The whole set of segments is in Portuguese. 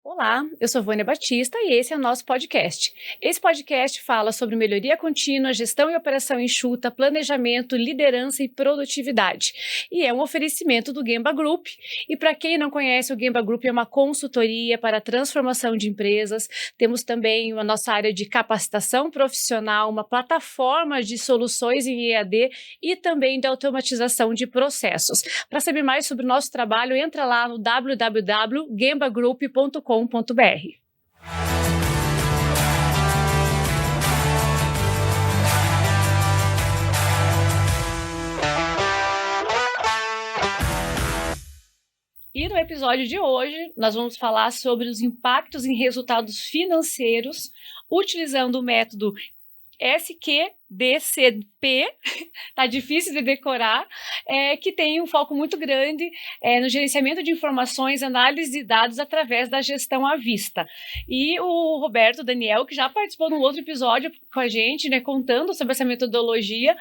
Olá, eu sou Vânia Batista e esse é o nosso podcast. Esse podcast fala sobre melhoria contínua, gestão e operação enxuta, planejamento, liderança e produtividade. E é um oferecimento do Gemba Group. E para quem não conhece, o Gemba Group é uma consultoria para a transformação de empresas. Temos também a nossa área de capacitação profissional, uma plataforma de soluções em EAD e também de automatização de processos. Para saber mais sobre o nosso trabalho, entra lá no www.gembagroup.com.br. E no episódio de hoje, nós vamos falar sobre os impactos em resultados financeiros utilizando o método SQDCP, tá difícil de decorar, que tem um foco muito grande no gerenciamento de informações, análise de dados através da gestão à vista. E o Roberto Daniel, que já participou num outro episódio com a gente, né, contando sobre essa metodologia,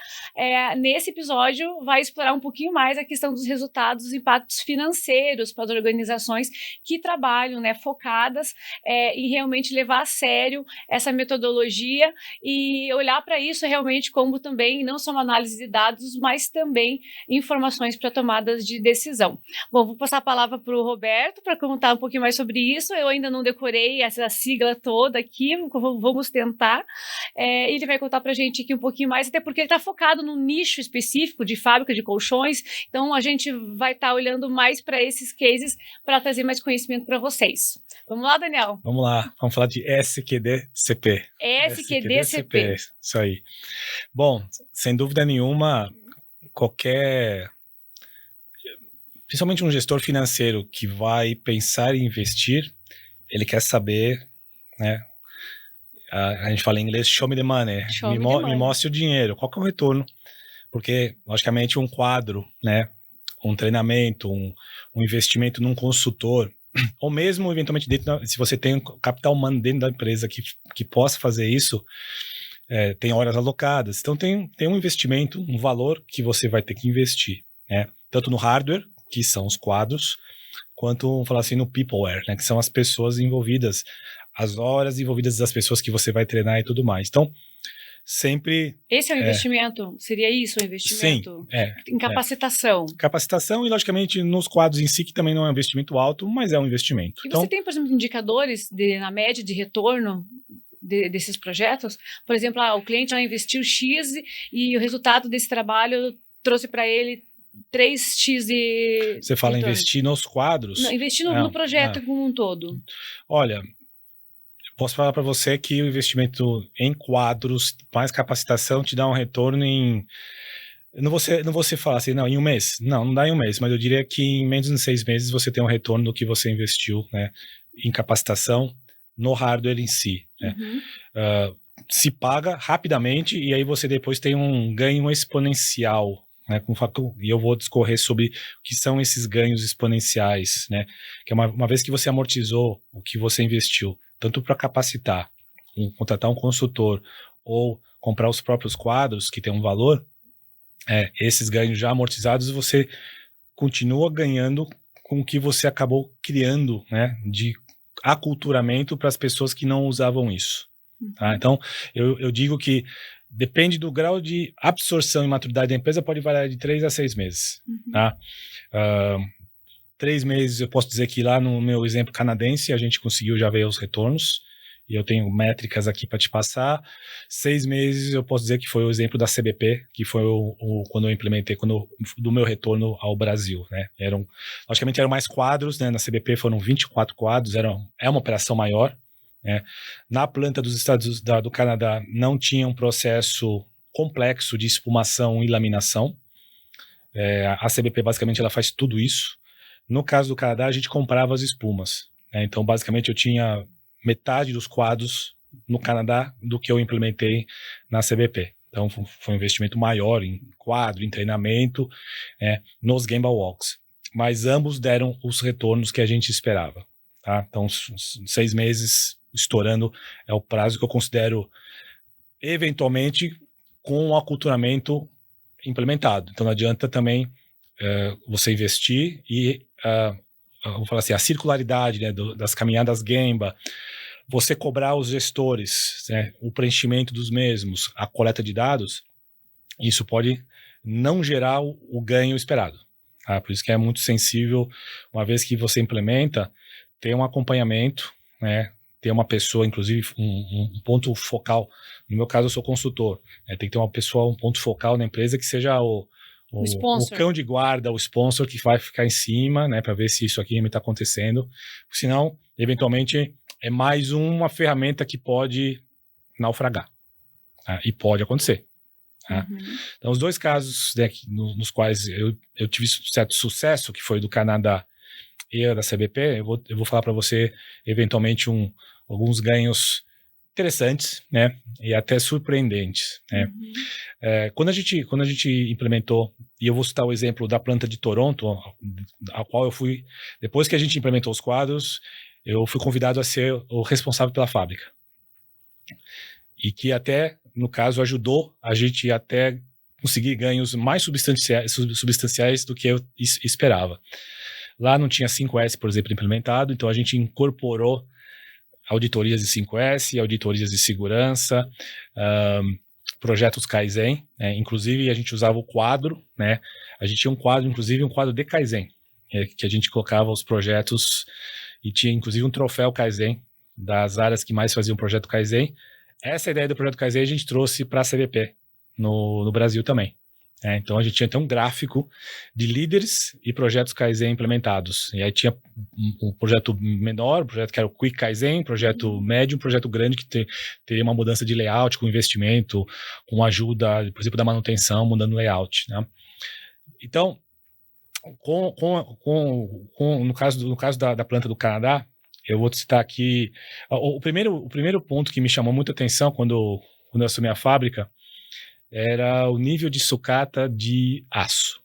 nesse episódio vai explorar um pouquinho mais a questão dos resultados, dos impactos financeiros para as organizações que trabalham, né, focadas em realmente levar a sério essa metodologia e olhar para isso realmente como também não só uma análise de dados, mas também informações para tomadas de decisão. Bom, vou passar a palavra para o Roberto para contar um pouquinho mais sobre isso. Eu ainda não decorei essa sigla toda aqui, vamos tentar. Ele vai contar para a gente aqui um pouquinho mais, até porque ele está focado num nicho específico de fábrica de colchões, então a gente vai estar olhando mais para esses cases para trazer mais conhecimento para vocês. Vamos lá, Daniel? Vamos lá, vamos falar de SQDCP. SQDCP. Isso aí. Bom, sem dúvida nenhuma, principalmente um gestor financeiro que vai pensar em investir, ele quer saber, né? A gente fala em inglês, show me the money, me mostre o dinheiro, qual que é o retorno? Porque, logicamente, um quadro, né? Um treinamento, um investimento num consultor, ou mesmo, eventualmente, se você tem um capital humano dentro da empresa que possa fazer isso, tem horas alocadas. Então, tem um investimento, um valor que você vai ter que investir, né? Tanto no hardware, que são os quadros, quanto, vamos falar assim, no peopleware, né? Que são as pessoas envolvidas, as horas envolvidas das pessoas que você vai treinar e tudo mais. Então, sempre... Esse é o investimento? Seria isso o investimento? Sim, em capacitação. Capacitação e, logicamente, nos quadros em si, que também não é um investimento alto, mas é um investimento. E você tem, por exemplo, indicadores na média de retorno desses projetos? Por exemplo, o cliente já investiu X e o resultado desse trabalho trouxe para ele 3x de... Você fala retorno. Investir nos quadros? Não, investir no projeto como um todo. Olha... Posso falar para você que o investimento em quadros, mais capacitação, te dá um retorno em... Não vou falar assim, não, em um mês. Não dá em um mês, mas eu diria que em menos de 6 meses você tem um retorno do que você investiu, né, em capacitação no hardware em si. Né? Uhum. Se paga rapidamente e aí você depois tem um ganho exponencial. Né, e eu vou discorrer sobre o que são esses ganhos exponenciais, né, que é uma vez que você amortizou o que você investiu, tanto para capacitar, contratar um consultor ou comprar os próprios quadros que tem um valor, esses ganhos já amortizados você continua ganhando com o que você acabou criando, né, de aculturamento para as pessoas que não usavam isso. Tá? Então, eu digo que depende do grau de absorção e maturidade da empresa, pode variar de 3 a 6 meses. Uhum. Tá? 3 meses, eu posso dizer que lá no meu exemplo canadense, a gente conseguiu já ver os retornos, e eu tenho métricas aqui para te passar. 6 meses, eu posso dizer que foi o exemplo da CBP, que foi quando eu implementei, do meu retorno ao Brasil. Né? Logicamente eram mais quadros, né? Na CBP foram 24 quadros, é uma operação maior. Na planta dos Estados do Canadá não tinha um processo complexo de espumação e laminação. A CBP basicamente ela faz tudo isso. No caso do Canadá a gente comprava as espumas. Então basicamente eu tinha metade dos quadros no Canadá do que eu implementei na CBP. Então foi um investimento maior em quadro, em treinamento, nos Gemba Walks. Mas ambos deram os retornos que a gente esperava. Tá? Então 6 meses estourando é o prazo que eu considero eventualmente com o aculturamento implementado. Então não adianta também você investir e vamos falar assim, a circularidade, né, das caminhadas Gemba, você cobrar os gestores, né, o preenchimento dos mesmos, a coleta de dados, isso pode não gerar o ganho esperado. Tá? Por isso que é muito sensível, uma vez que você implementa, ter um acompanhamento, né, ter uma pessoa, inclusive um ponto focal. No meu caso, eu sou consultor. Né, tem que ter uma pessoa, um ponto focal na empresa que seja o cão de guarda, o sponsor que vai ficar em cima, né, para ver se isso aqui realmente está acontecendo. Senão, eventualmente, é mais uma ferramenta que pode naufragar. Tá? E pode acontecer. Tá? Uhum. Então, os dois casos, né, nos quais eu tive certo sucesso, que foi do Canadá e da CBP, eu vou falar para você, eventualmente, alguns ganhos interessantes, né, e até surpreendentes, né. Uhum. Quando a gente implementou, e eu vou citar o exemplo da planta de Toronto, a qual eu fui, depois que a gente implementou os quadros, eu fui convidado a ser o responsável pela fábrica. E que até, no caso, ajudou a gente até conseguir ganhos mais substanciais do que eu esperava. Lá não tinha 5S, por exemplo, implementado, então a gente incorporou auditorias de 5S, auditorias de segurança, projetos Kaizen, né? Inclusive a gente usava o quadro, né? A gente tinha um quadro, inclusive um quadro de Kaizen, que a gente colocava os projetos e tinha inclusive um troféu Kaizen das áreas que mais faziam projeto Kaizen. Essa ideia do projeto Kaizen a gente trouxe para a CBP no Brasil também. Então a gente tinha até um gráfico de líderes e projetos Kaizen implementados. E aí tinha um projeto menor, um projeto que era o Quick Kaizen, projeto médio, um projeto grande que teria uma mudança de layout, com investimento, com ajuda, por exemplo, da manutenção, mudando o layout. Né? Então, no caso da planta do Canadá, eu vou citar aqui o primeiro ponto que me chamou muita atenção quando eu assumi a fábrica era o nível de sucata de aço.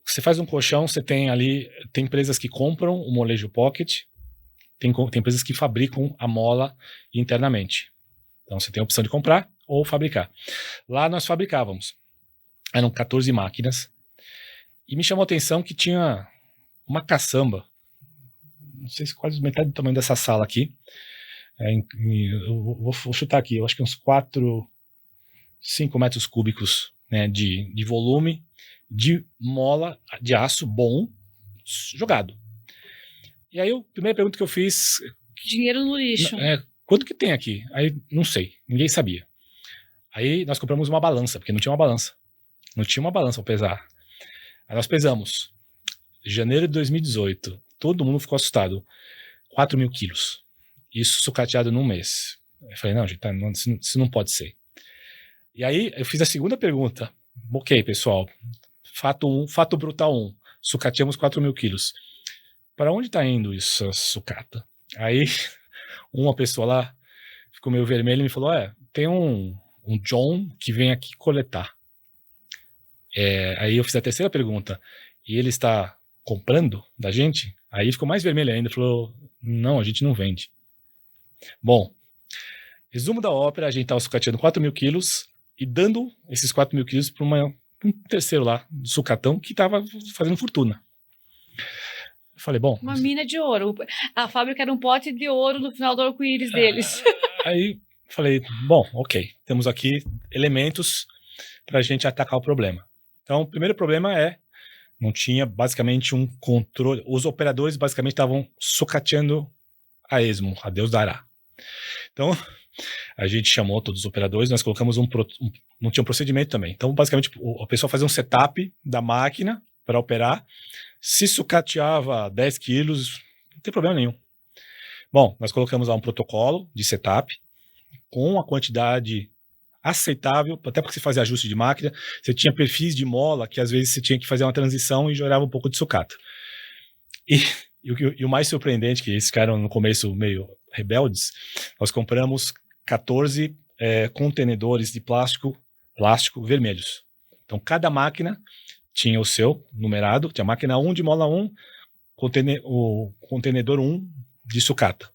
Você faz um colchão, você tem ali, tem empresas que compram o molejo pocket, tem empresas que fabricam a mola internamente. Então você tem a opção de comprar ou fabricar. Lá nós fabricávamos. Eram 14 máquinas. E me chamou a atenção que tinha uma caçamba, não sei se quase metade do tamanho dessa sala aqui. Eu vou chutar aqui, eu acho que uns 5 metros cúbicos, né, de volume de mola de aço bom jogado. E aí a primeira pergunta que eu fiz... Dinheiro no lixo. Quanto que tem aqui? Aí, não sei, ninguém sabia. Aí nós compramos uma balança, porque não tinha uma balança. Não tinha uma balança para pesar. Aí nós pesamos. Janeiro de 2018, todo mundo ficou assustado. 4 mil quilos. Isso sucateado num mês. Eu falei, não, gente, isso não pode ser. E aí eu fiz a segunda pergunta. Ok, pessoal, fato brutal 1, sucateamos 4 mil quilos. Para onde está indo isso, essa sucata? Aí uma pessoa lá ficou meio vermelha e me falou, tem um John que vem aqui coletar. Aí eu fiz a terceira pergunta, e ele está comprando da gente? Aí ficou mais vermelho ainda, falou, não, a gente não vende. Bom, resumo da ópera, a gente estava sucateando 4 mil quilos, e dando esses 4 mil quilos para um terceiro lá, do sucatão, que estava fazendo fortuna. Eu falei, bom... Uma mina de ouro. A fábrica era um pote de ouro no final do arco-íris deles. Aí falei, bom, ok, temos aqui elementos para a gente atacar o problema. Então, o primeiro problema não tinha basicamente um controle, os operadores basicamente estavam sucateando a esmo, a Deus dará. Então... a gente chamou todos os operadores, nós colocamos não tinha um procedimento também. Então, basicamente, a pessoa fazia um setup da máquina para operar. Se sucateava 10 quilos, não tem problema nenhum. Bom, nós colocamos lá um protocolo de setup com a quantidade aceitável, até porque você fazia ajuste de máquina, você tinha perfis de mola que às vezes você tinha que fazer uma transição e gerava um pouco de sucata. E o mais surpreendente, que esses ficaram no começo meio rebeldes, nós compramos 14 contenedores de plástico vermelhos. Então, cada máquina tinha o seu numerado, tinha a máquina 1 de mola 1, o contenedor 1 de sucata.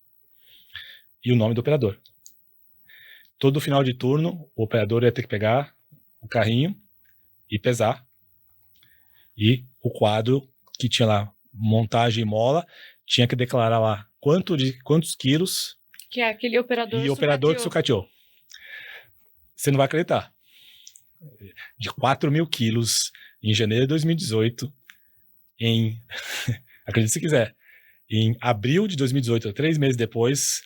E o nome do operador. Todo final de turno, o operador ia ter que pegar o carrinho e pesar. E o quadro que tinha lá montagem e mola, tinha que declarar lá quantos quilos Que é aquele operador e operador que sucateou. Você não vai acreditar. De 4.000 quilos em janeiro de 2018, acredite se quiser, em abril de 2018, 3 meses depois,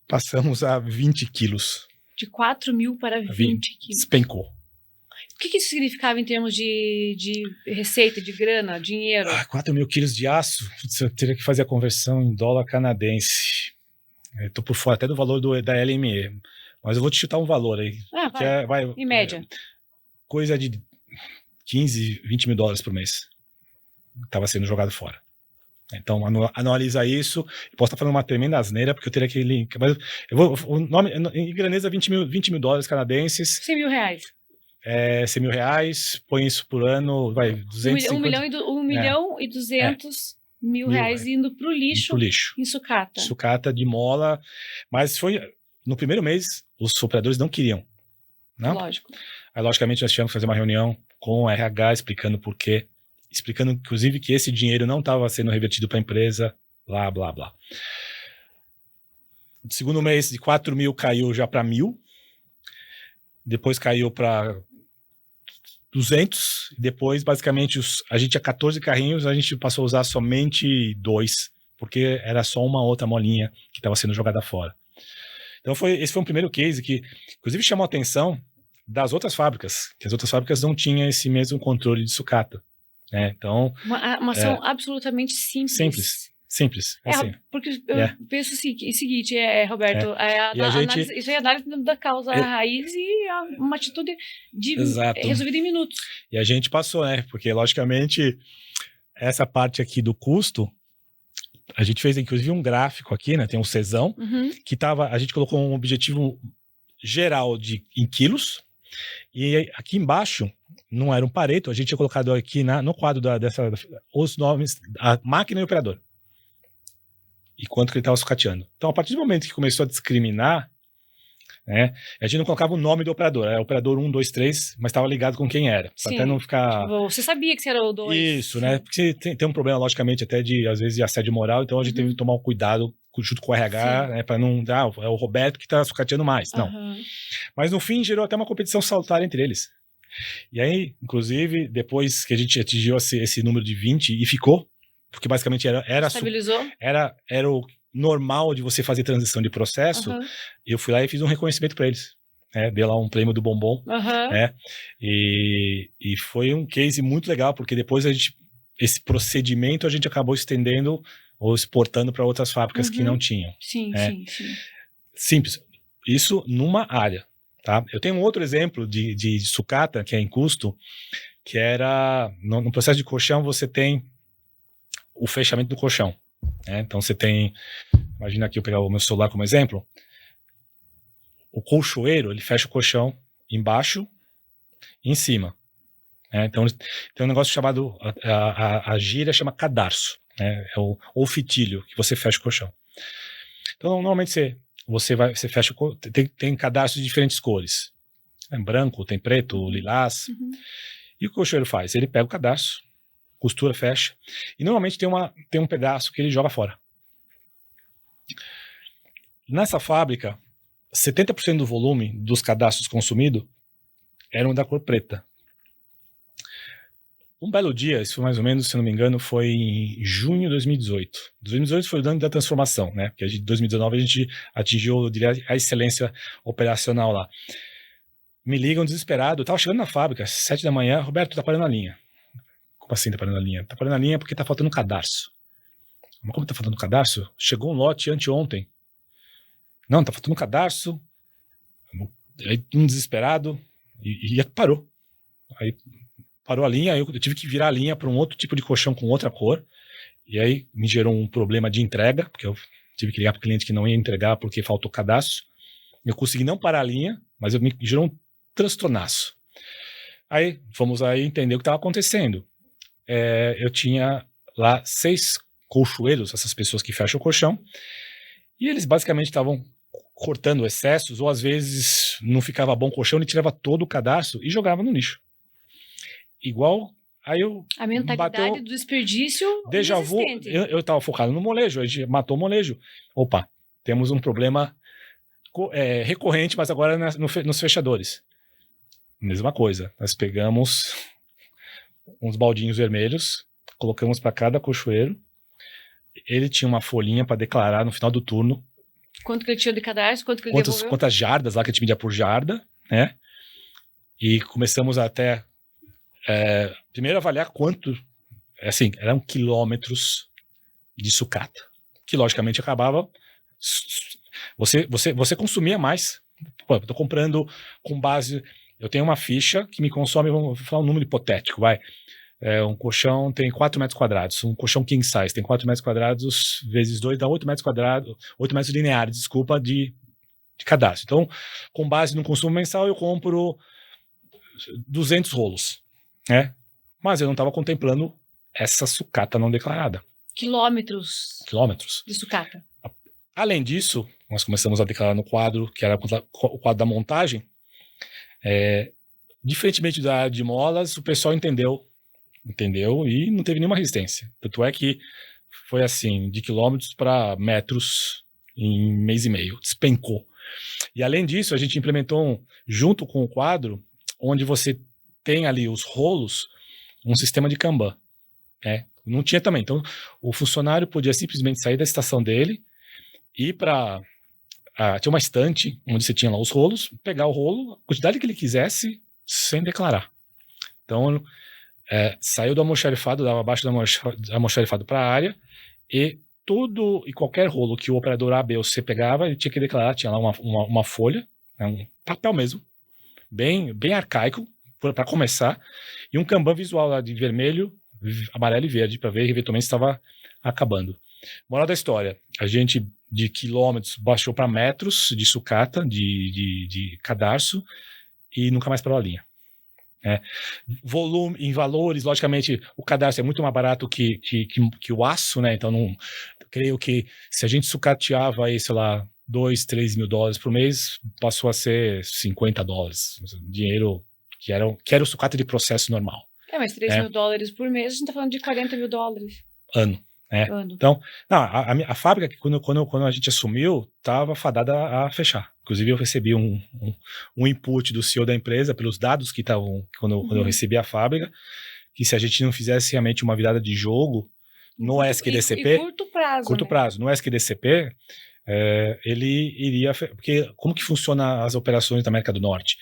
passamos a 20 quilos. De 4.000 para 20 quilos. Despencou. O que isso significava em termos de receita, de grana, dinheiro? 4.000 quilos de aço, eu teria que fazer a conversão em dólar canadense. Estou por fora até do valor da LME, mas eu vou te chutar um valor aí. Vai, em média. Coisa de 15, 20 mil dólares por mês. Estava sendo jogado fora. Então, analisa isso. Eu posso estar falando uma tremenda asneira, porque eu teria que link. Mas o nome, em graneza, 20 mil dólares canadenses. 100 mil reais. 100 mil reais, põe isso por ano, vai, 250... 1 milhão e 200 mil reais indo pro lixo. Em sucata. Sucata de mola. Mas foi, no primeiro mês, os operadores não queriam. Não? Lógico. Aí, logicamente, nós tivemos que fazer uma reunião com o RH, explicando por quê. Explicando, inclusive, que esse dinheiro não estava sendo revertido para a empresa, blá, blá, blá. No segundo mês, de 4 mil, caiu já para 1.000. Depois caiu para 200. Depois, basicamente, a gente tinha 14 carrinhos, a gente passou a usar somente 2, porque era só uma outra molinha que estava sendo jogada fora. Então, esse foi um primeiro case que, inclusive, chamou a atenção das outras fábricas, que as outras fábricas não tinham esse mesmo controle de sucata. Então, uma ação absolutamente simples. Simples. Assim. Porque eu penso o seguinte, Roberto, isso é análise da causa raiz e uma atitude resolvida em minutos. E a gente passou, né? Porque, logicamente, essa parte aqui do custo, a gente fez, inclusive, um gráfico aqui, né? Tem um Czão, que a gente colocou um objetivo geral em quilos, e aqui embaixo, não era um Pareto, a gente tinha colocado aqui no quadro os nomes, a máquina e o operador. E quanto que ele estava sucateando. Então, a partir do momento que começou a discriminar, né, a gente não colocava o nome do operador. Era operador 1, 2, 3, mas estava ligado com quem era. Para até não ficar... Tipo, você sabia que você era o 2. Isso, né? Porque tem um problema, logicamente, até às vezes, de assédio moral. Então, a gente teve que tomar um cuidado junto com o RH, né, para não... é o Roberto que está sucateando mais. Não. Mas, no fim, gerou até uma competição salutar entre eles. E aí, inclusive, depois que a gente atingiu esse número de 20 e ficou, porque basicamente estabilizou? Era o normal de você fazer transição de processo, eu fui lá e fiz um reconhecimento para eles. Dei lá um prêmio do bombom. E foi um case muito legal, porque depois esse procedimento a gente acabou estendendo ou exportando para outras fábricas que não tinham. Sim. Simples. Isso numa área. Tá? Eu tenho um outro exemplo de sucata, que é em custo, que era, no processo de colchão, você tem o fechamento do colchão. Então você tem, imagina aqui, eu pegar o meu celular como exemplo, o colchoeiro, ele fecha o colchão embaixo e em cima. Então tem um negócio chamado, a gíria chama cadarço, é o fitilho, que você fecha o colchão. Então normalmente você fecha, tem cadarços de diferentes cores. Tem branco, tem preto, lilás. E o que o colchoeiro faz? Ele pega o cadarço, costura, fecha. E normalmente tem um pedaço que ele joga fora. Nessa fábrica, 70% do volume dos cadastros consumidos eram da cor preta. Um belo dia, isso foi mais ou menos, se não me engano, foi em junho de 2018. 2018 foi o ano da transformação, né? Porque em 2019 a gente atingiu, eu diria, a excelência operacional lá. Me ligam desesperado, eu tava chegando na fábrica, às 7 da manhã, Roberto, tá parando a linha. Como assim tá parando a linha? Tá parando a linha porque tá faltando um cadarço. Mas como tá faltando um cadarço? Chegou um lote anteontem. Não, tá faltando um cadarço. Aí, desesperado, e parou. Aí parou a linha, eu tive que virar a linha para um outro tipo de colchão com outra cor, e aí me gerou um problema de entrega, porque eu tive que ligar para o cliente que não ia entregar porque faltou cadastro. Eu consegui não parar a linha, mas me gerou um transtornaço. Aí fomos aí entender o que estava acontecendo. Eu tinha lá 6 colchoeiros, essas pessoas que fecham o colchão, e eles basicamente estavam cortando excessos, ou às vezes não ficava bom o colchão, ele tirava todo o cadastro e jogava no lixo. Igual Aí eu A mentalidade do desperdício déjà vu, inexistente. eu estava focado no molejo, a gente matou o molejo. Opa, temos um problema recorrente, mas agora nos fechadores. Mesma coisa, nós pegamos uns baldinhos vermelhos, colocamos para cada cochoeiro, ele tinha uma folhinha para declarar no final do turno. Quanto que ele tinha de cadastro, quanto que ele devolveu? Quantas jardas lá que a gente media por jarda, né? E começamos até primeiro avaliar quanto, assim, eram quilômetros de sucata, que logicamente acabava, você consumia mais. Pô, eu tô comprando com base, eu tenho uma ficha que me consome, vamos falar um número hipotético, vai. Um colchão tem 4 metros quadrados, um colchão king size tem 4 metros quadrados, vezes 2 dá 8 metros quadrados, 8 metros lineares, desculpa, de cadastro. Então, com base no consumo mensal, eu compro 200 rolos, né? Mas eu não estava contemplando essa sucata não declarada. Quilômetros de sucata. Além disso, nós começamos a declarar no quadro, que era o quadro da montagem, diferentemente da área de molas, o pessoal entendeu e não teve nenhuma resistência. Tanto é que foi assim, de quilômetros para metros em mês e meio, despencou. E além disso, a gente implementou, junto com o quadro, onde você tem ali os rolos, um sistema de Kanban. Não tinha também. Então, o funcionário podia simplesmente sair da estação dele, ir para... tinha uma estante onde você tinha lá os rolos, pegar o rolo, a quantidade que ele quisesse, sem declarar. Então, saiu do almoxarifado, dava abaixo do almoxarifado para a área, e tudo e qualquer rolo que o operador A, B ou C pegava, ele tinha que declarar, tinha lá uma folha, um papel mesmo, bem arcaico, para começar, e um Kanban visual lá de vermelho, amarelo e verde, para ver eventualmente se estava acabando. Moral da história, a gente de quilômetros baixou para metros de sucata, de cadarço, e nunca mais parou a linha. Volume, em valores, logicamente, o cadastro é muito mais barato que o aço, né? Então, creio que se a gente sucateava aí, sei lá, 2, 3 mil dólares por mês, passou a ser $50. Dinheiro que era o sucata de processo normal. Mas 3 mil dólares por mês, a gente tá falando de 40 mil dólares. Ano. Então, a fábrica, quando a gente assumiu, estava fadada a fechar. Inclusive, eu recebi um input do CEO da empresa, pelos dados que estavam, quando eu recebi a fábrica, que se a gente não fizesse realmente uma virada de jogo no SQDCP... E curto prazo. Curto prazo. No SQDCP, ele iria... Porque como que funciona as operações da América do Norte?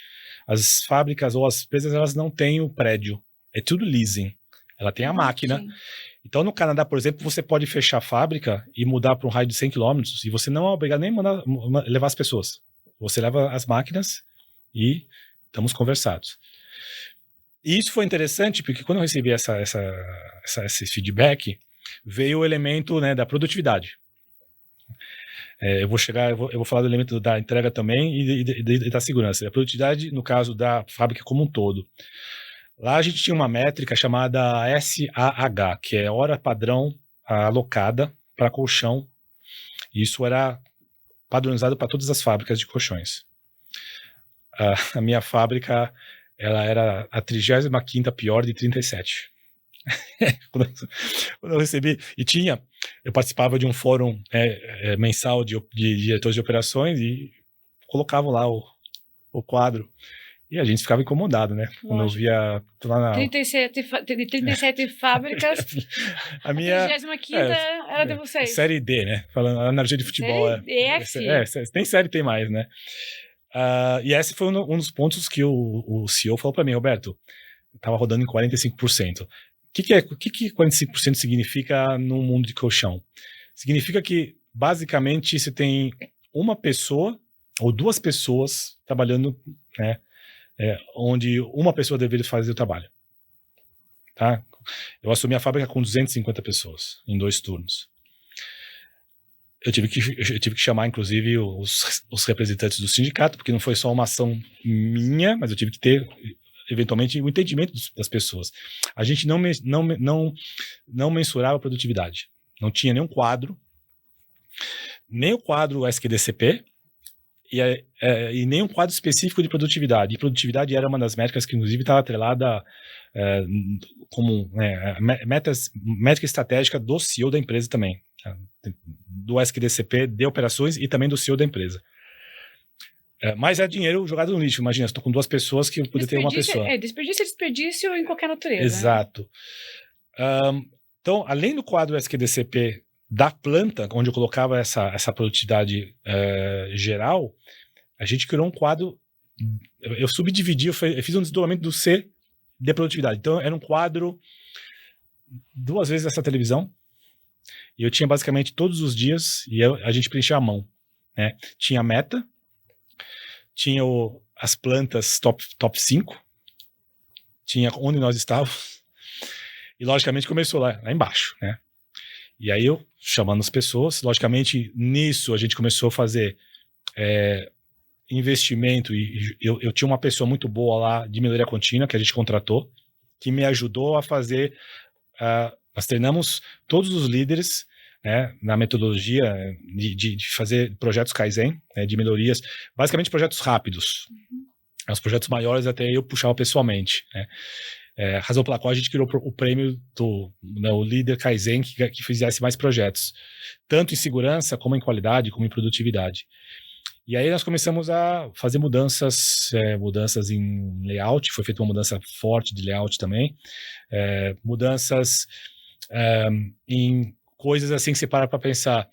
As fábricas ou as empresas, elas não têm o prédio. É tudo leasing. Ela tem a máquina. Sim. Então, no Canadá, por exemplo, você pode fechar a fábrica e mudar para um raio de 100 km e você não é obrigado nem a levar as pessoas. Você leva as máquinas e estamos conversados. E isso foi interessante porque quando eu recebi esse feedback, veio o elemento, né, da produtividade. Eu vou falar do elemento da entrega também e da segurança. A produtividade, no caso da fábrica como um todo. Lá a gente tinha uma métrica chamada SAH, que é hora padrão alocada para colchão. Isso era padronizado para todas as fábricas de colchões. A minha fábrica, ela era a 35ª pior de 37. Quando eu recebi, eu participava de um fórum mensal de diretores de operações e colocavam lá o quadro. E a gente ficava incomodado, né? Lógico. Quando eu via... Lá na... 37 fábricas, a 35ª era de vocês. Série D, né? Falando a analogia de futebol. Série F. Tem série T mais, né? E esse foi um dos pontos que o CEO falou para mim, Roberto, estava rodando em 45%. O que 45% significa no mundo de colchão? Significa que, basicamente, você tem uma pessoa ou duas pessoas trabalhando, né? Onde uma pessoa deveria fazer o trabalho. Tá? Eu assumi a fábrica com 250 pessoas, em 2 turnos. Eu tive que chamar, inclusive, os representantes do sindicato, porque não foi só uma ação minha, mas eu tive que ter, eventualmente, o entendimento das pessoas. A gente não mensurava a produtividade. Não tinha nenhum quadro, nem o quadro SQDCP, e nem um quadro específico de produtividade. E produtividade era uma das métricas que, inclusive, estava atrelada como métrica estratégica do CEO da empresa também, tá? Do SQDCP, de operações e também do CEO da empresa. Mas é dinheiro jogado no lixo. Imagina, estou com 2 pessoas que eu poderia ter uma pessoa. Desperdício em qualquer natureza. Exato. Né? Então, além do quadro SQDCP da planta, onde eu colocava essa produtividade geral, a gente criou um quadro, eu subdividi, eu fiz um desdobramento do C de produtividade. Então, era um quadro 2 vezes essa televisão, e eu tinha basicamente todos os dias, e a gente preenchia à mão. Né? Tinha a meta, tinha as plantas top 5, tinha onde nós estávamos, e logicamente começou lá embaixo, né? E aí eu chamando as pessoas, logicamente nisso a gente começou a fazer investimento, e eu tinha uma pessoa muito boa lá de melhoria contínua que a gente contratou, que me ajudou a fazer, nós treinamos todos os líderes, né, na metodologia de fazer projetos Kaizen, né, de melhorias, basicamente projetos rápidos. Os projetos maiores até eu puxava pessoalmente, né? Razão pela qual a gente criou o prêmio o líder Kaizen que fizesse mais projetos, tanto em segurança, como em qualidade, como em produtividade. E aí nós começamos a fazer mudanças em layout, foi feita uma mudança forte de layout também, mudanças em coisas assim que você para pensar.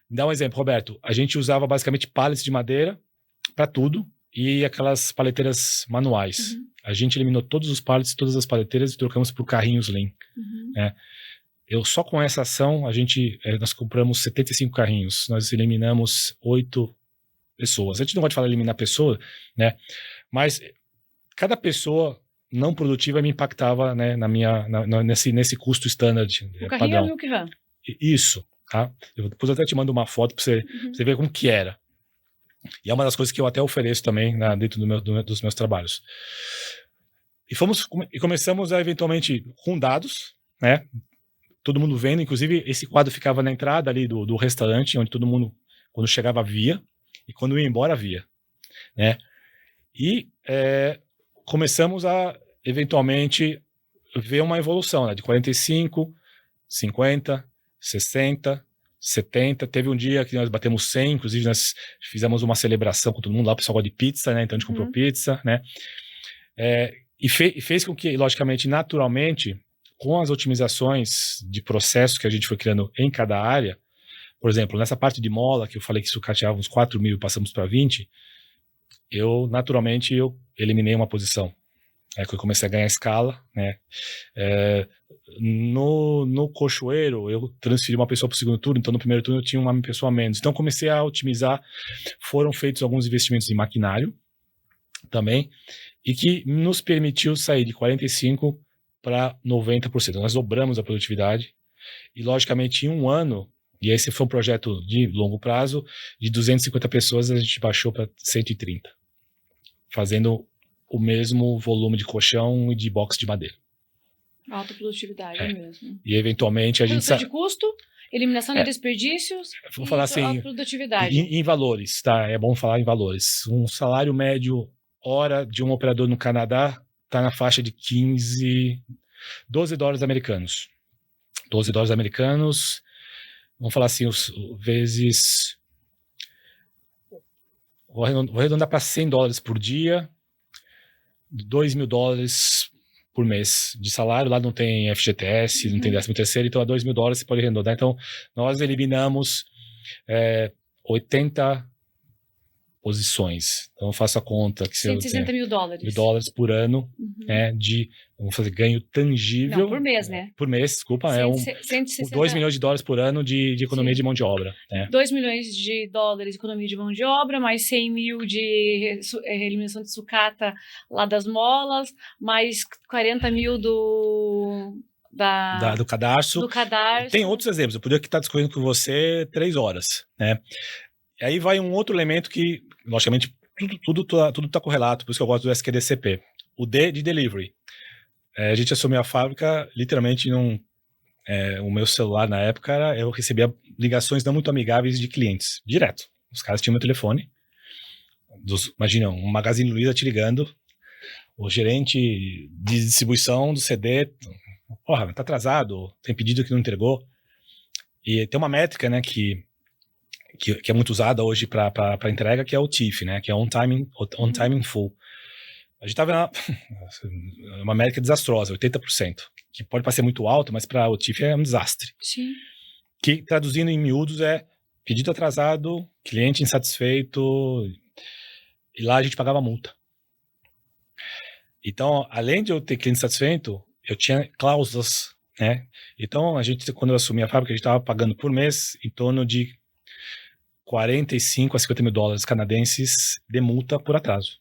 Dá um exemplo, Roberto, a gente usava basicamente pallets de madeira para tudo, e aquelas paleteiras manuais. A gente eliminou todos os pallets, todas as paleteiras, e trocamos por carrinhos Lean. Só com essa ação, nós compramos 75 carrinhos, nós eliminamos 8 pessoas. A gente não pode falar eliminar pessoa, né? Mas cada pessoa não produtiva me impactava, né, nesse custo standard. O carrinho é o Milk Run. Isso, tá? Depois eu até te mando uma foto para você ver como que era. E é uma das coisas que eu até ofereço também dentro dos meus trabalhos. E começamos a, eventualmente, com dados, né? Todo mundo vendo, inclusive esse quadro ficava na entrada ali do restaurante, onde todo mundo, quando chegava, via, e quando ia embora, via. Né? E começamos a, eventualmente, ver uma evolução, né? De 45, 50, 60... 70, teve um dia que nós batemos 100, inclusive nós fizemos uma celebração com todo mundo lá, o pessoal gosta de pizza, né? Então a gente comprou pizza, né? E fez com que, logicamente, naturalmente, com as otimizações de processos que a gente foi criando em cada área, por exemplo, nessa parte de mola, que eu falei que sucateava uns 4 mil e passamos para 20, naturalmente, eu eliminei uma posição. Que eu comecei a ganhar escala, né? No Cochoeiro, eu transferi uma pessoa para o segundo turno, então no primeiro turno eu tinha uma pessoa a menos. Então comecei a otimizar, foram feitos alguns investimentos em maquinário também, e que nos permitiu sair de 45% para 90%. Nós dobramos a produtividade, e logicamente em um ano, e esse foi um projeto de longo prazo, de 250 pessoas a gente baixou para 130, fazendo o mesmo volume de colchão e de box de madeira. Alta produtividade mesmo. E eventualmente a gente de custo, eliminação de desperdícios, vou falar assim, alta produtividade. Em valores, tá? É bom falar em valores. Um salário médio hora de um operador no Canadá está na faixa de $12 americanos. 12 dólares americanos, vamos falar assim, vezes... Vou arredondar para $100 por dia, $2.000 por mês de salário. Lá não tem FGTS, não tem 13º, então a $2.000 você pode arredondar. Então, nós eliminamos 80 posições. Então, eu faço a conta que $160 mil. $1.000 por ano, né, vamos fazer ganho tangível. Não, por mês, né? Por mês, desculpa. 160... $2 milhões por ano de economia de mão de obra. Né? $2 milhões de economia de mão de obra, mais 100 mil de eliminação de sucata lá das molas, mais 40 mil do cadastro. Tem outros exemplos. Eu poderia estar discutindo com você 3 horas, né? E aí vai um outro elemento que, logicamente, tudo está correlato, por isso que eu gosto do SQDCP. O D de delivery. A gente assumiu a fábrica, literalmente, o meu celular na época, eu recebia ligações não muito amigáveis de clientes, direto. Os caras tinham meu telefone, Imagina, um Magazine Luiza te ligando, o gerente de distribuição do CD, porra, tá atrasado, tem pedido que não entregou. E tem uma métrica, né, que é muito usada hoje para entrega, que é o TIF, né, que é On Time in Full. A gente tava uma métrica desastrosa, 80%, que pode parecer muito alto, mas para o TIF é um desastre. Sim. Que, traduzindo em miúdos, é pedido atrasado, cliente insatisfeito, e lá a gente pagava multa. Então, além de eu ter cliente satisfeito, eu tinha cláusulas, né? Então, quando eu assumi a fábrica, a gente estava pagando por mês em torno de 45 a 50 mil dólares canadenses de multa por atraso.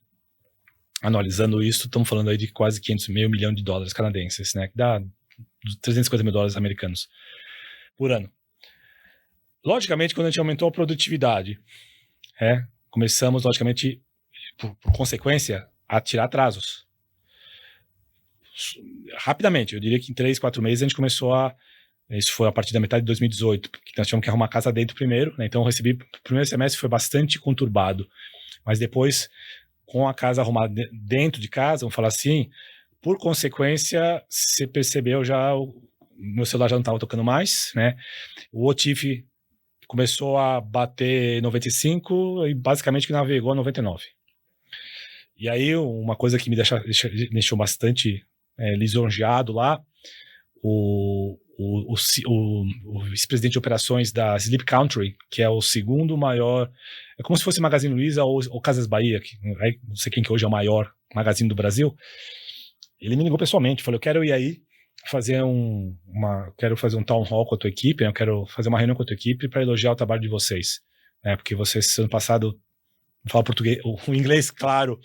Analisando isso, estamos falando aí de quase 500 meio milhão de dólares canadenses, né? Que dá 350 mil dólares americanos por ano. Logicamente, quando a gente aumentou a produtividade, começamos, logicamente, por consequência, a tirar atrasos. Rapidamente, eu diria que em 3, 4 meses a gente começou isso foi a partir da metade de 2018, porque nós tivemos que arrumar a casa dentro primeiro, né? Então o primeiro semestre foi bastante conturbado, mas depois, com a casa arrumada dentro de casa, vamos falar assim, por consequência, você percebeu já, meu celular já não estava tocando mais, né? O OTIF começou a bater 95 e basicamente navegou a 99. E aí, uma coisa que me deixou bastante lisonjeado lá, o vice-presidente de operações da Sleep Country, que é o segundo maior, é como se fosse Magazine Luiza ou Casas Bahia, que não sei quem que hoje é o maior magazine do Brasil, ele me ligou pessoalmente, falou, eu quero ir aí quero fazer um town hall com a tua equipe, eu quero fazer uma reunião com a tua equipe para elogiar o trabalho de vocês, né, porque vocês, ano passado, não falo português, o inglês, claro,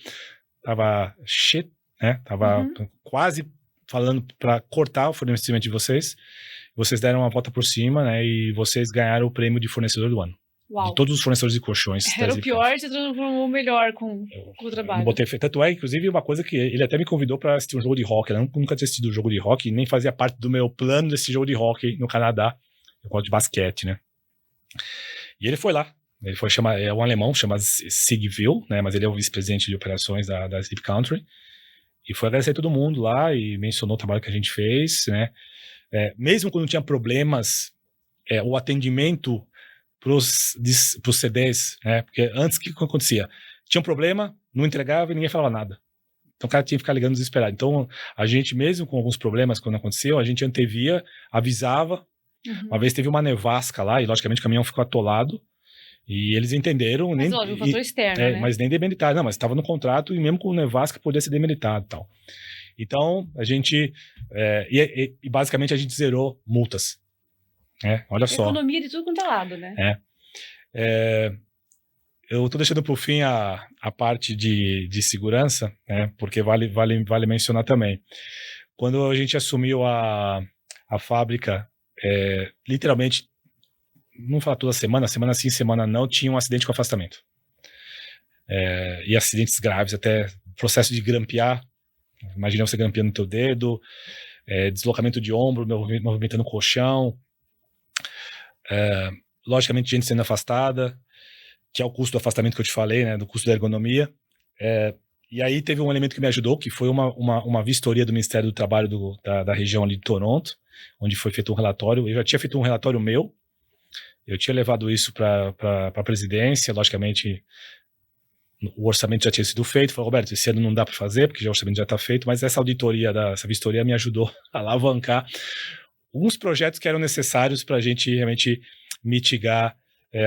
tava shit, né, tava quase falando para cortar o fornecimento de vocês deram uma volta por cima, né, e vocês ganharam o prêmio de fornecedor do ano. Uau. De todos os fornecedores de colchões. Era o pior, você transformou o melhor com o trabalho. Não botei, tanto é, inclusive, uma coisa que ele até me convidou para assistir um jogo de rock. Eu nunca tinha assistido um jogo de rock, nem fazia parte do meu plano desse jogo de rock no Canadá. Eu gosto de basquete, né? E ele foi lá. Ele foi é um alemão, chama Sigville, né? Mas ele é o vice-presidente de operações da Sleep Country. E foi agradecer a todo mundo lá e mencionou o trabalho que a gente fez, né? Mesmo quando tinha problemas, o atendimento pros CDs, né? Porque antes, o que acontecia? Tinha um problema, não entregava e ninguém falava nada. Então o cara tinha que ficar ligando desesperado. Então a gente, mesmo com alguns problemas quando aconteceu, a gente antevia, avisava. Uma vez teve uma nevasca lá e logicamente o caminhão ficou atolado e eles entenderam. Mas óbvio, um fator externo, né? Mas nem demilitado. Não, mas estava no contrato e mesmo com nevasca podia ser demilitado e tal. Então a gente, e basicamente a gente zerou multas. Olha só. Economia de tudo quanto é lado, né? Eu estou deixando para o fim a parte de segurança, né, porque vale mencionar também. Quando a gente assumiu a fábrica, literalmente, não falar toda semana sim, semana não, tinha um acidente com afastamento. E acidentes graves, até processo de grampear. Imagina você grampeando no teu dedo, deslocamento de ombro, movimentando o colchão. Logicamente, gente sendo afastada, que é o custo do afastamento que eu te falei, né, do custo da ergonomia. E aí teve um elemento que me ajudou, que foi uma vistoria do Ministério do Trabalho da região ali de Toronto, onde foi feito um relatório. Eu já tinha feito um relatório meu, eu tinha levado isso para a presidência, logicamente o orçamento já tinha sido feito. Falei, Roberto, esse ano não dá para fazer, porque já o orçamento já está feito, mas essa vistoria me ajudou a alavancar alguns projetos que eram necessários para a gente realmente mitigar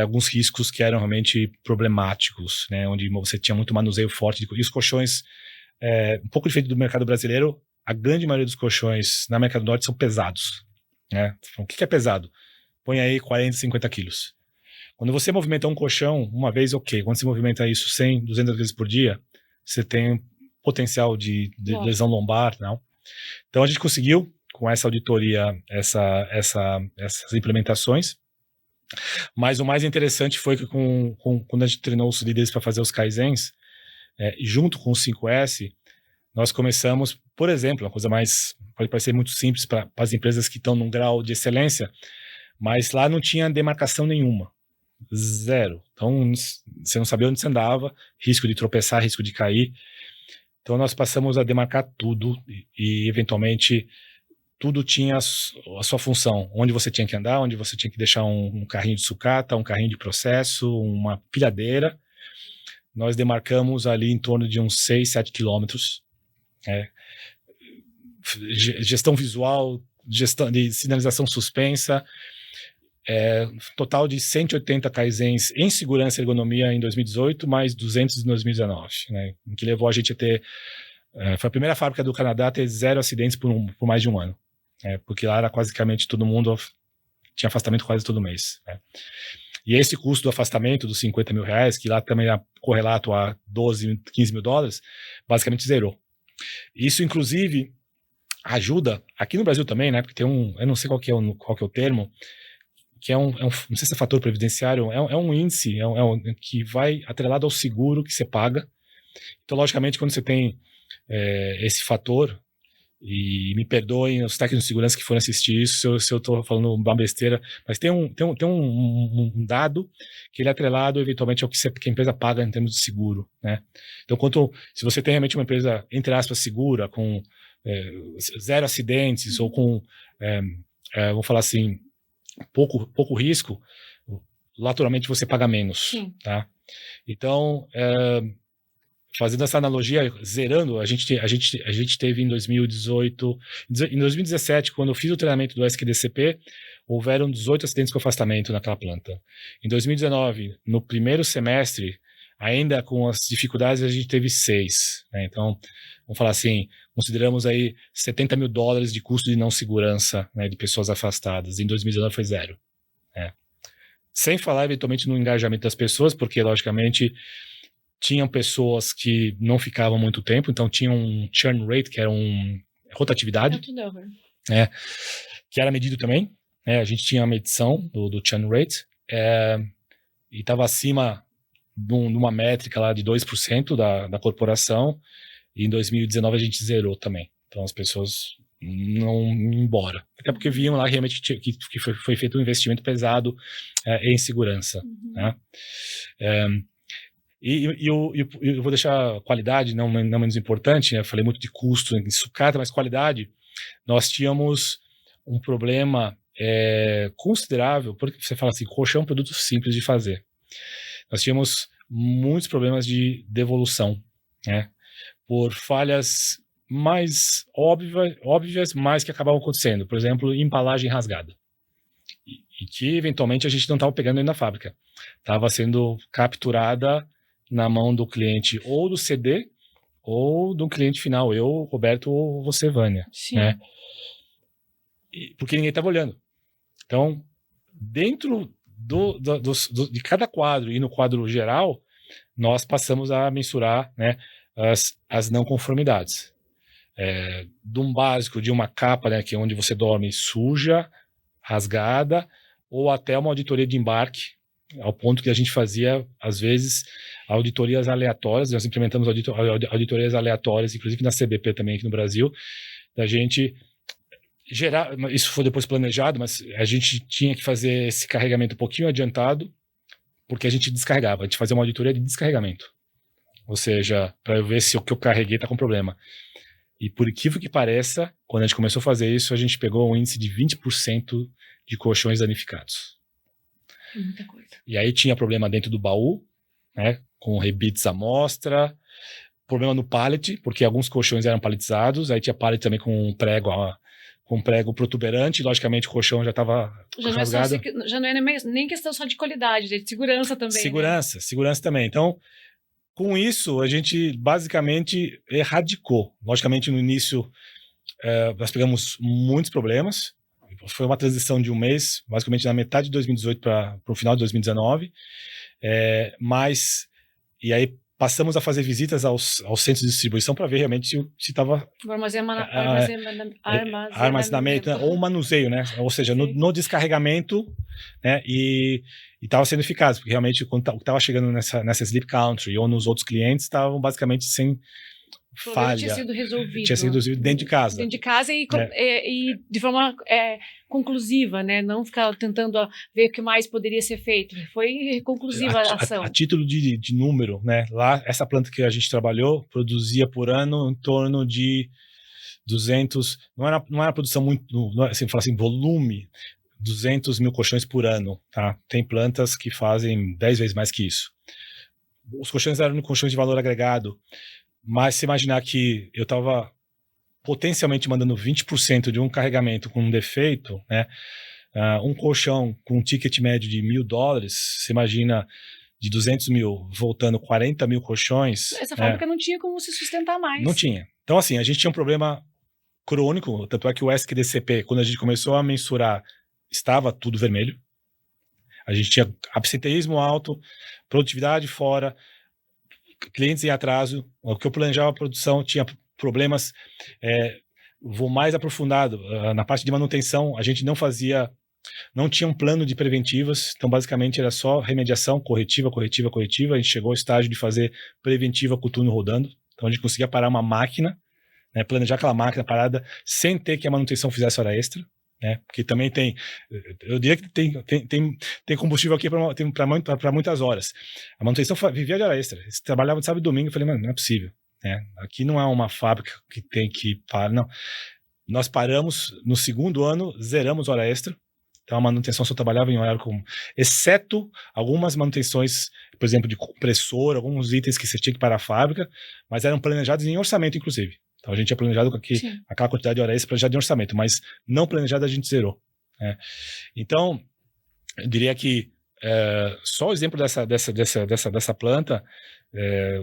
alguns riscos que eram realmente problemáticos, né, onde você tinha muito manuseio forte e os colchões, um pouco diferente do mercado brasileiro, a grande maioria dos colchões na América do Norte são pesados, né? O que é pesado? Põe aí 40, 50 quilos. Quando você movimenta um colchão uma vez, ok. Quando você movimenta isso 100, 200 vezes por dia, você tem potencial de lesão lombar, não? Então a gente conseguiu, com essa auditoria, essas implementações. Mas o mais interessante foi que quando a gente treinou os líderes para fazer os Kaizens, junto com o 5S, nós começamos, por exemplo, uma coisa pode parecer muito simples para as empresas que estão num grau de excelência, mas lá não tinha demarcação nenhuma. zero. Então, você não sabia onde você andava, risco de tropeçar, risco de cair. Então, nós passamos a demarcar tudo e eventualmente, tudo tinha a sua função. Onde você tinha que andar, onde você tinha que deixar um carrinho de sucata, um carrinho de processo, uma pilhadeira. Nós demarcamos ali em torno de uns 6, 7 quilômetros. Gestão visual, gestão de sinalização suspensa, total de 180 kaizens em segurança e ergonomia em 2018, mais 200 em 2019, né, que levou a gente a ter... foi a primeira fábrica do Canadá a ter 0 acidentes por mais de um ano, porque lá era basicamente todo mundo tinha afastamento quase todo mês. Né. E esse custo do afastamento dos 50 mil reais, que lá também é correlato a 12, 15 mil dólares, basicamente zerou. Isso, inclusive, ajuda, aqui no Brasil também, né, porque tem eu não sei qual que é o termo, que não sei se é fator previdenciário, é um índice que vai atrelado ao seguro que você paga. Então, logicamente, quando você tem esse fator, e me perdoem os técnicos de segurança que foram assistir isso se eu estou falando uma besteira, mas tem um dado que ele é atrelado eventualmente ao que a empresa paga em termos de seguro, né? Então, se você tem realmente uma empresa, entre aspas, segura, com 0 acidentes ou com, vamos falar assim, pouco risco, naturalmente você paga menos. Sim. Tá? Então, fazendo essa analogia, zerando, a gente teve em 2018, em 2017, quando eu fiz o treinamento do SQDCP, houveram 18 acidentes com afastamento naquela planta. Em 2019, no primeiro semestre, ainda com as dificuldades, a gente teve 6. Né? Então, vamos falar assim, consideramos aí 70 mil dólares de custo de não segurança, né, de pessoas afastadas. Em 2019 foi 0. Né? Sem falar, eventualmente, no engajamento das pessoas, porque, logicamente, tinham pessoas que não ficavam muito tempo, então tinha um churn rate, que era rotatividade, que era medido também. A gente tinha a medição do churn rate, e estava acima de uma métrica lá de 2% da corporação, e em 2019 a gente zerou também. Então as pessoas não iam embora. Até porque viam lá realmente que foi feito um investimento pesado em segurança. Uhum. Né? E eu vou deixar qualidade não menos importante, né? Eu falei muito de custo em sucata, mas qualidade. Nós tínhamos um problema considerável, porque você fala assim, colchão é um produto simples de fazer. Nós tínhamos muitos problemas de devolução, né? Por falhas mais óbvias, mas que acabavam acontecendo. Por exemplo, embalagem rasgada. E que, eventualmente, a gente não estava pegando ainda na fábrica. Estava sendo capturada na mão do cliente ou do CD ou do cliente final, eu, Roberto, ou você, Vânia. Sim. Né? Porque ninguém estava olhando. Então, dentro de cada quadro e no quadro geral, nós passamos a mensurar, né, as não conformidades. De um básico, de uma capa, né, que é onde você dorme suja, rasgada, ou até uma auditoria de embarque, ao ponto que a gente fazia, às vezes, auditorias aleatórias. Nós implementamos auditorias aleatórias, inclusive na CBP também aqui no Brasil, da gente gerar, isso foi depois planejado, mas a gente tinha que fazer esse carregamento um pouquinho adiantado, porque a gente descarregava, a gente fazia uma auditoria de descarregamento. Ou seja, para eu ver se o que eu carreguei está com problema. E por incrível que pareça, quando a gente começou a fazer isso, a gente pegou um índice de 20% de colchões danificados. Muita coisa. E aí tinha problema dentro do baú, né, com rebites à mostra, problema no pallet, porque alguns colchões eram paletizados, aí tinha pallet também com prego protuberante, logicamente o colchão já estava rasgado. Já não é nem questão só de qualidade, de segurança também. Segurança também. Então, com isso, a gente basicamente erradicou. Logicamente, no início, nós pegamos muitos problemas. Foi uma transição de um mês, basicamente na metade de 2018 para o final de 2019. E aí passamos a fazer visitas aos centros de distribuição para ver realmente se estava... armazenamento, né? Ou manuseio, né? Ou seja, no descarregamento, né? E estava sendo eficaz, porque realmente o que estava chegando nessa Sleep Country ou nos outros clientes estavam basicamente sem falha. Tinha sido resolvido. Tinha sido resolvido dentro de casa. Dentro de casa e de forma conclusiva, né? Não ficar tentando ver o que mais poderia ser feito. Foi conclusiva a ação. A título de número, né? Lá, essa planta que a gente trabalhou produzia por ano em torno de 200, não era produção muito, assim, falar assim, volume, 200 mil colchões por ano, tá? Tem plantas que fazem 10 vezes mais que isso. Os colchões eram colchões de valor agregado, mas se imaginar que eu estava potencialmente mandando 20% de um carregamento com um defeito, né? Um colchão com um ticket médio de $1.000, você imagina de 200 mil voltando 40 mil colchões. Essa fábrica não tinha como se sustentar mais. Não tinha. Então, assim, a gente tinha um problema crônico, tanto é que o SQDCP, quando a gente começou a mensurar, estava tudo vermelho. A gente tinha absenteísmo alto, produtividade fora, clientes em atraso. O que eu planejava a produção tinha problemas. Vou mais aprofundado. Na parte de manutenção, a gente não tinha um plano de preventivas, então basicamente era só remediação, corretiva. A gente chegou ao estágio de fazer preventiva com o turno rodando. Então a gente conseguia parar uma máquina, né, planejar aquela máquina parada sem ter que a manutenção fizesse hora extra. Né? Porque também eu diria que tem combustível aqui para muitas horas. A manutenção vivia de hora extra. Eles trabalhavam de sábado e domingo. Eu falei, mano, não é possível. Né? Aqui não é uma fábrica que tem que parar, não. Nós paramos no segundo ano, zeramos hora extra. Então a manutenção só trabalhava em horário comum, exceto algumas manutenções, por exemplo, de compressor, alguns itens que você tinha que parar a fábrica, mas eram planejados em orçamento, inclusive. Então a gente tinha planejado aquela quantidade de hora extra planejada em orçamento, mas não planejada a gente zerou. Né? Então, eu diria que só o exemplo dessa planta,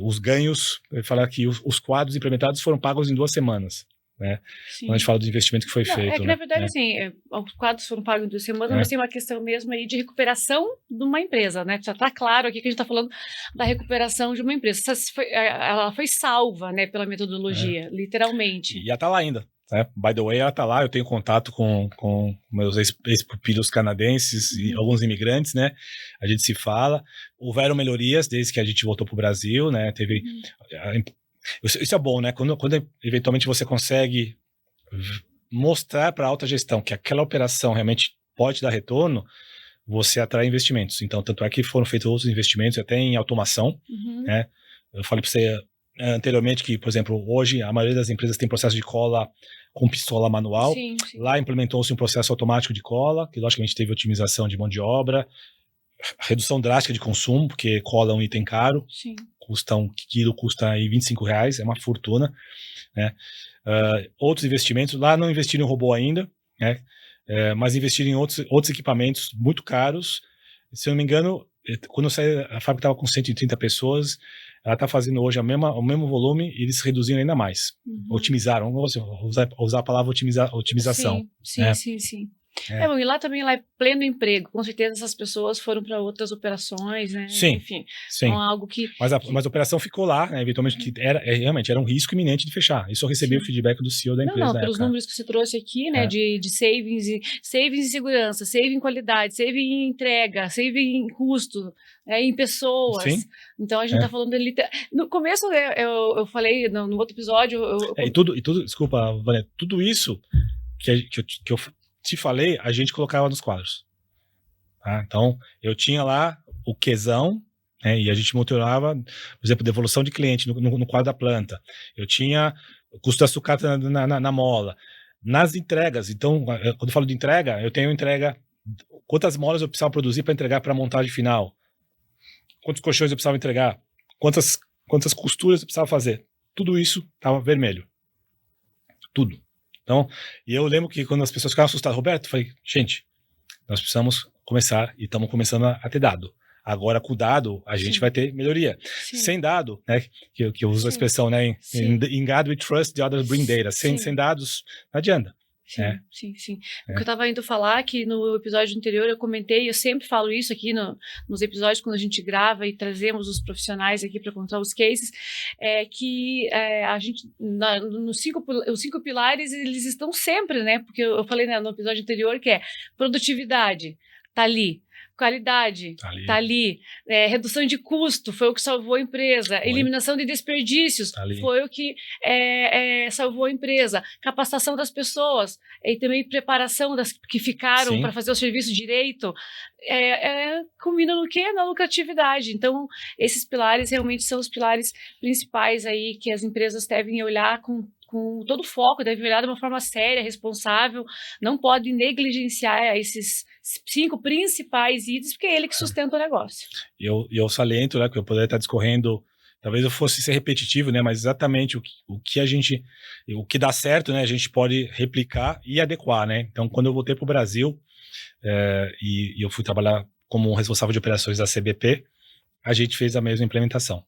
os ganhos, falar que os quadros implementados foram pagos em 2 semanas. Né? Quando a gente fala do investimento que foi feito. Que na verdade, assim, os quadros foram pagos em 2 semanas, mas tem uma questão mesmo aí de recuperação de uma empresa, né? Já está claro aqui que a gente está falando da recuperação de uma empresa. Ela foi salva, né, pela metodologia, literalmente. E ela está lá ainda. Né? By the way, ela está lá, eu tenho contato com meus ex-pupilos canadenses e alguns imigrantes, né? A gente se fala. Houveram melhorias desde que a gente voltou para o Brasil, né? Teve... Isso é bom, né? Quando eventualmente você consegue mostrar para a alta gestão que aquela operação realmente pode dar retorno, você atrai investimentos. Então, tanto é que foram feitos outros investimentos, até em automação. Né? Eu falei para você anteriormente que, por exemplo, hoje a maioria das empresas tem processo de cola com pistola manual. Sim. Lá implementou-se um processo automático de cola, que logicamente teve otimização de mão de obra, redução drástica de consumo, porque cola é um item caro. Sim. Um quilo custa aí R$25, é uma fortuna. Né? Outros investimentos, lá não investiram em robô ainda, né? Mas investiram em outros equipamentos muito caros. Se eu não me engano, quando eu saí, a fábrica estava com 130 pessoas, ela está fazendo hoje o mesmo volume e eles reduziram ainda mais. Otimizaram, vamos usar a palavra otimização. Sim. Bom, e lá é pleno emprego. Com certeza essas pessoas foram para outras operações, né? Sim. Enfim, sim. Então, algo que... Mas a operação ficou lá, né? Eventualmente, que realmente era um risco iminente de fechar. Isso eu recebi o feedback do CEO da empresa. Pelos números que você trouxe aqui, né? De savings em segurança, saving em qualidade, saving em entrega, saving em custo, em pessoas. Sim. Então a gente está falando de no começo eu falei no outro episódio. E tudo, desculpa, Vanessa, tudo isso que eu te falei, a gente colocava nos quadros. Tá? Então, eu tinha lá o quesão, né, e a gente monitorava, por exemplo, devolução de cliente no quadro da planta. Eu tinha o custo da sucata na mola. Nas entregas, então, quando eu falo de entrega, eu tenho entrega, quantas molas eu precisava produzir para entregar para a montagem final, quantos colchões eu precisava entregar, quantas costuras eu precisava fazer. Tudo isso estava vermelho. Tudo. Então, e eu lembro que quando as pessoas ficaram assustadas, Roberto, eu falei, gente, nós precisamos começar e estamos começando a ter dado. Agora, com o dado, a gente vai ter melhoria. Sim. Sem dado, né, que eu uso a expressão, né, in God we trust, the others bring data. Sem dados, não adianta. Sim. O que eu estava indo falar, que no episódio anterior eu comentei, eu sempre falo isso aqui nos episódios quando a gente grava e trazemos os profissionais aqui para contar os cases, que a gente, os 5 pilares, eles estão sempre, né? Porque eu falei no episódio anterior que produtividade, tá ali. Qualidade, tá ali. Redução de custo, foi o que salvou a empresa. Eliminação de desperdícios, foi o que salvou a empresa. Capacitação das pessoas e também preparação das que ficaram para fazer o serviço direito. Combina no quê? Na lucratividade. Então, esses pilares realmente são os pilares principais aí que as empresas devem olhar com todo o foco, devem olhar de uma forma séria, responsável, não pode negligenciar esses 5 principais itens, porque é ele que sustenta o negócio. E eu saliento, né, que eu poderia estar discorrendo, talvez eu fosse ser repetitivo, né, mas exatamente o que dá certo, né, a gente pode replicar e adequar, né. Então, quando eu voltei para o Brasil, e eu fui trabalhar como responsável de operações da CBP, a gente fez a mesma implementação.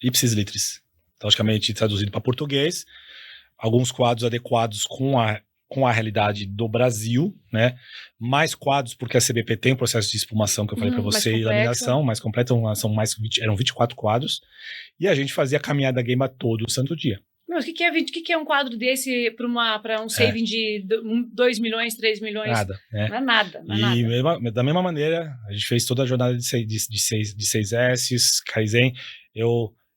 Ipsis Litteris. Logicamente traduzido para português, alguns quadros adequados com a realidade do Brasil, né? Mais quadros porque a CBP tem um processo de espumação que eu falei para você e laminação, mais completa, eram 24 quadros, e a gente fazia a caminhada Gemba todo santo dia. Mas o que é um quadro desse para um saving de 2 milhões, 3 milhões? Nada, né? Não é nada. Da mesma maneira, a gente fez toda a jornada de 6S, Kaizen.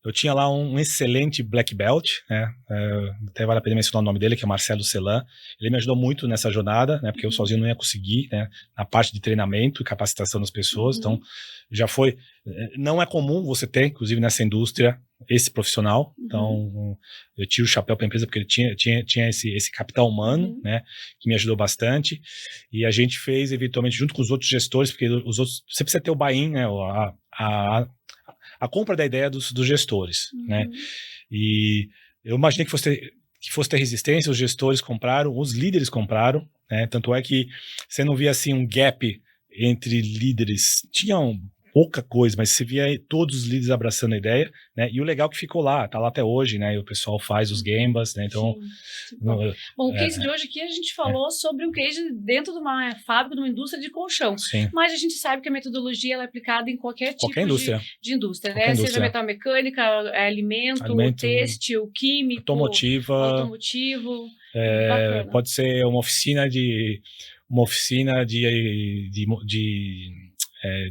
Eu tinha lá um excelente black belt, né? Até vale a pena mencionar o nome dele, que é Marcelo Celan. Ele me ajudou muito nessa jornada, né? Porque eu sozinho não ia conseguir, né? Na parte de treinamento e capacitação das pessoas. Então, já foi... Não é comum você ter, inclusive nessa indústria, esse profissional. Então, eu tiro o chapéu para a empresa porque ele tinha esse capital humano, né? Que me ajudou bastante. E a gente fez, eventualmente, junto com os outros gestores, porque os outros... Você precisa ter o buy-in, né? A compra da ideia dos gestores, né? E eu imaginei que fosse ter resistência, os gestores compraram, os líderes compraram, né? Tanto é que você não via assim um gap entre líderes, tinha pouca coisa, mas você via todos os líderes abraçando a ideia, né? E o legal que ficou lá, tá lá até hoje, né? E o pessoal faz os Gembas, né? Então... Bom, o case de hoje aqui a gente falou sobre um case dentro de uma fábrica, de uma indústria de colchão. Sim. Mas a gente sabe que a metodologia ela é aplicada em qualquer tipo de indústria, né? Indústria. Seja metal mecânica, alimento, têxtil, químico, automotivo. Pode ser uma oficina de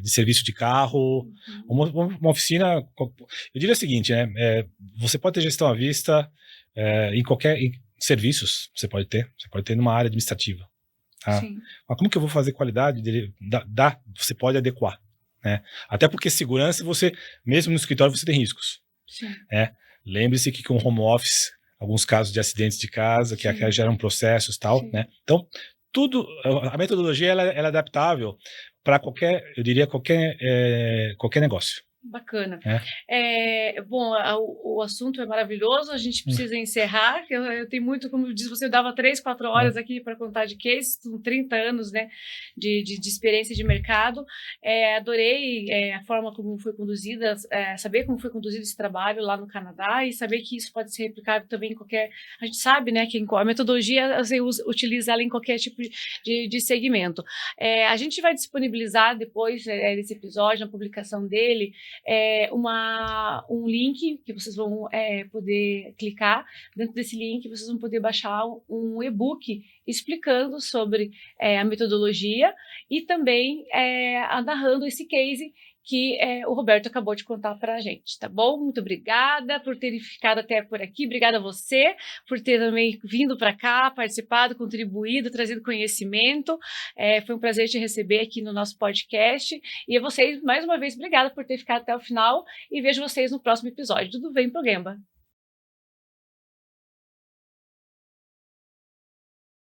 serviço de carro, uma oficina... Eu diria o seguinte, né? Você pode ter gestão à vista em serviços, você pode ter numa área administrativa. Tá? Mas como que eu vou fazer qualidade? Você pode adequar. Né? Até porque segurança, mesmo no escritório, você tem riscos. Né? Lembre-se que com home office, alguns casos de acidentes de casa, que geram processos e tal. Né? Então, a metodologia ela é adaptável para qualquer negócio. Bacana. Bom, o assunto é maravilhoso, a gente precisa encerrar, eu tenho muito, como eu disse, você dava 3, 4 horas aqui para contar de case, com 30 anos, né, de experiência de mercado. Adorei a forma como foi conduzida, saber como foi conduzido esse trabalho lá no Canadá e saber que isso pode ser replicado também em qualquer... A gente sabe, né, que a metodologia você utiliza ela em qualquer tipo de segmento. A gente vai disponibilizar depois desse episódio, na publicação dele, um link que vocês vão poder clicar. Dentro desse link vocês vão poder baixar um e-book explicando sobre a metodologia e também narrando esse case que o Roberto acabou de contar para a gente, tá bom? Muito obrigada por terem ficado até por aqui, obrigada a você por ter também vindo para cá, participado, contribuído, trazido conhecimento. Foi um prazer te receber aqui no nosso podcast e a vocês, mais uma vez, obrigada por ter ficado até o final e vejo vocês no próximo episódio do Vem Pro Gemba.